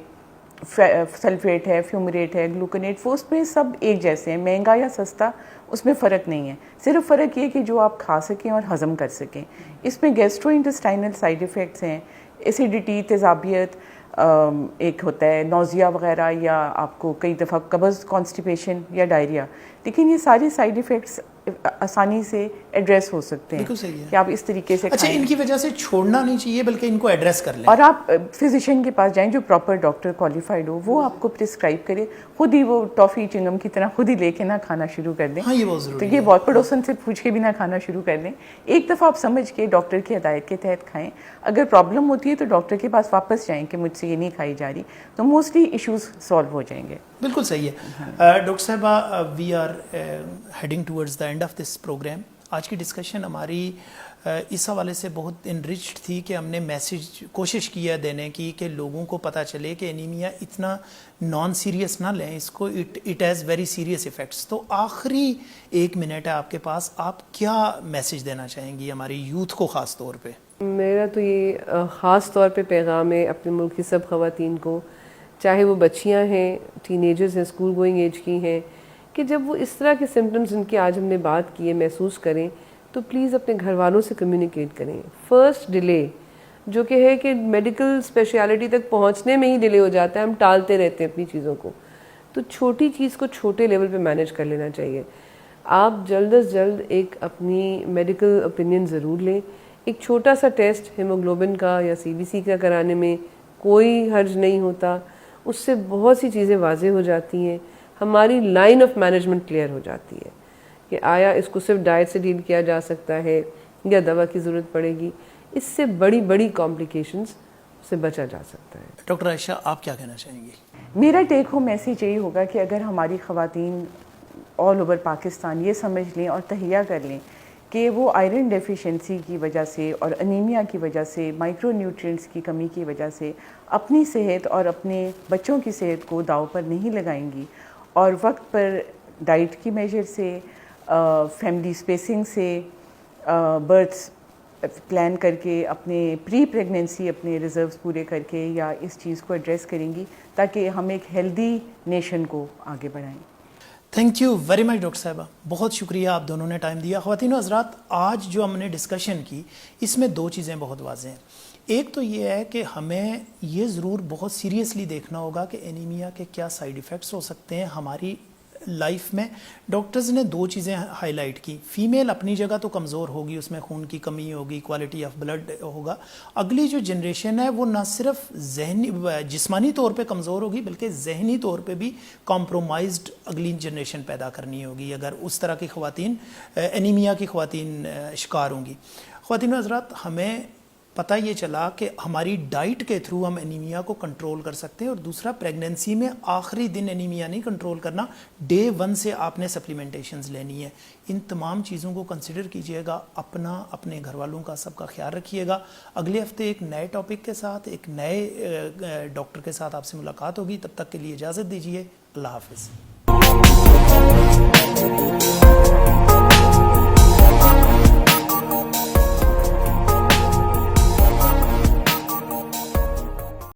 سلفیٹ ہے, فیومریٹ ہے, گلوکونیٹ, وہ اس میں سب ایک جیسے ہیں, مہنگا یا سستا اس میں فرق نہیں ہے, صرف فرق یہ کہ جو آپ کھا سکیں اور ہضم کر سکیں. اس میں گیسٹرو انٹسٹائنل سائیڈ ایفیکٹس ہیں, ایسیڈیٹی, تیزابیت, ایک ہوتا ہے نوزیا وغیرہ, یا آپ کو کئی دفعہ قبض, کانسٹیپیشن یا ڈائریا, لیکن یہ سارے سائیڈ ایفیکٹس آسانی سے ایڈریس ہو سکتے ہیں کہ آپ اس طریقے سے اچھا, کھائیں. ان کی وجہ سے چھوڑنا نہیں چاہیے بلکہ ان کو ایڈریس کر لیں, اور آپ فزیشین کے پاس جائیں جو پراپر ڈاکٹر کوالیفائڈ ہو, وہ آپ کو پرسکرائب کرے, خود ہی وہ ٹافی چنگم کی طرح خود ہی لے کے نہ کھانا شروع کر دیں. ہاں یہ بہت ضروری تو یہ بہت پڑوسن سے پوچھ کے بھی نہ کھانا شروع کر دیں. ایک دفعہ آپ سمجھ کے ڈاکٹر کی ہدایت کے تحت کھائیں. اگر پرابلم ہوتی ہے تو ڈاکٹر کے پاس واپس جائیں کہ مجھ سے یہ نہیں کھائی جا رہی, تو موسٹلی ایشوز سالو ہو جائیں گے. بالکل صحیح ہے. ڈاکٹر صاحبہ, we are heading towards the end of this programme. آج کی ڈسکشن ہماری اس حوالے سے بہت انرچڈ تھی کہ ہم نے میسیج کوشش کیا دینے کی کہ لوگوں کو پتہ چلے کہ انیمیا اتنا نان سیریس نہ لیں اس کو, it has very serious effects. تو آخری 1 منٹ ہے آپ کے پاس, آپ کیا میسیج دینا چاہیں گی ہماری یوتھ کو خاص طور پہ؟ میرا تو یہ خاص طور پہ پیغام ہے اپنے ملک کی سب خواتین کو, چاہے وہ بچیاں ہیں, ٹین ایجرز ہیں, اسکول گوئنگ ایج کی ہیں, کہ جب وہ اس طرح کے سمٹمز جن کی آج ہم نے بات کی ہے محسوس کریں تو پلیز اپنے گھر والوں سے کمیونیکیٹ کریں. فرسٹ ڈیلے جو کہ ہے کہ میڈیکل اسپیشلٹی تک پہنچنے میں ہی ڈیلے ہو جاتا ہے, ہم ٹالتے رہتے ہیں اپنی چیزوں کو, تو چھوٹی چیز کو چھوٹے لیول پہ مینیج کر لینا چاہیے. آپ جلد از جلد ایک اپنی میڈیکل اوپینین ضرور لیں. ایک چھوٹا سا ٹیسٹ ہیموگلوبن کا یا سی بی سی کا کرانے میں کوئی حرج نہیں ہوتا, اس سے بہت سی چیزیں واضح ہو جاتی ہیں, ہماری لائن آف مینجمنٹ کلیئر ہو جاتی ہے کہ آیا اس کو صرف ڈائٹ سے ڈیل کیا جا سکتا ہے یا دوا کی ضرورت پڑے گی. اس سے بڑی بڑی کمپلیکیشنز سے بچا جا سکتا ہے. ڈاکٹر عائشہ, آپ کیا کہنا چاہیں گی؟ میرا ٹیک ہوم میسیج یہی ہوگا کہ اگر ہماری خواتین آل اوور پاکستان یہ سمجھ لیں اور تہیہ کر لیں کہ وہ آئرن ڈیفیشنسی کی وجہ سے اور انیمیا کی وجہ سے, مائکرو نیوٹرینٹس کی کمی کی وجہ سے اپنی صحت اور اپنے بچوں کی صحت کو داؤ پر نہیں لگائیں گی, اور وقت پر ڈائٹ کی میجر سے, فیملی اسپیسنگ سے, برتھس پلان کر کے, اپنے پری پریگننسی اپنے ریزروز پورے کر کے, یا اس چیز کو ایڈریس کریں گی تاکہ ہم ایک ہیلدی نیشن کو آگے بڑھائیں. Thank you very much doctor صاحبہ, بہت شکریہ, آپ دونوں نے ٹائم دیا. خواتین و حضرات, آج جو ہم نے ڈسکشن کی اس میں 2 چیزیں بہت واضح ہیں. ایک تو یہ ہے کہ ہمیں یہ ضرور بہت سیریسلی دیکھنا ہوگا کہ انیمیا کے کیا سائیڈ ایفیکٹس ہو سکتے ہیں ہماری لائف میں. ڈاکٹرز نے 2 چیزیں ہائی لائٹ کی. فیمیل اپنی جگہ تو کمزور ہوگی, اس میں خون کی کمی ہوگی, کوالٹی آف بلڈ ہوگا. اگلی جو جنریشن ہے وہ نہ صرف ذہنی جسمانی طور پہ کمزور ہوگی بلکہ ذہنی طور پہ بھی کمپرومائزڈ اگلی جنریشن پیدا کرنی ہوگی اگر اس طرح کی خواتین, انیمیا کی خواتین شکار ہوں گی. خواتین و حضرات, ہمیں پتہ یہ چلا کہ ہماری ڈائٹ کے تھرو ہم انیمیا کو کنٹرول کر سکتے ہیں. اور دوسرا, پریگننسی میں آخری دن انیمیا نہیں کنٹرول کرنا, ڈے 1 سے آپ نے سپلیمنٹیشنز لینی ہے. ان تمام چیزوں کو کنسیڈر کیجئے گا, اپنا, اپنے گھر والوں کا, سب کا خیال رکھیے گا. اگلے ہفتے ایک نئے ٹاپک کے ساتھ, ایک نئے ڈاکٹر کے ساتھ آپ سے ملاقات ہوگی. تب تک کے لیے اجازت دیجیے. اللہ حافظ.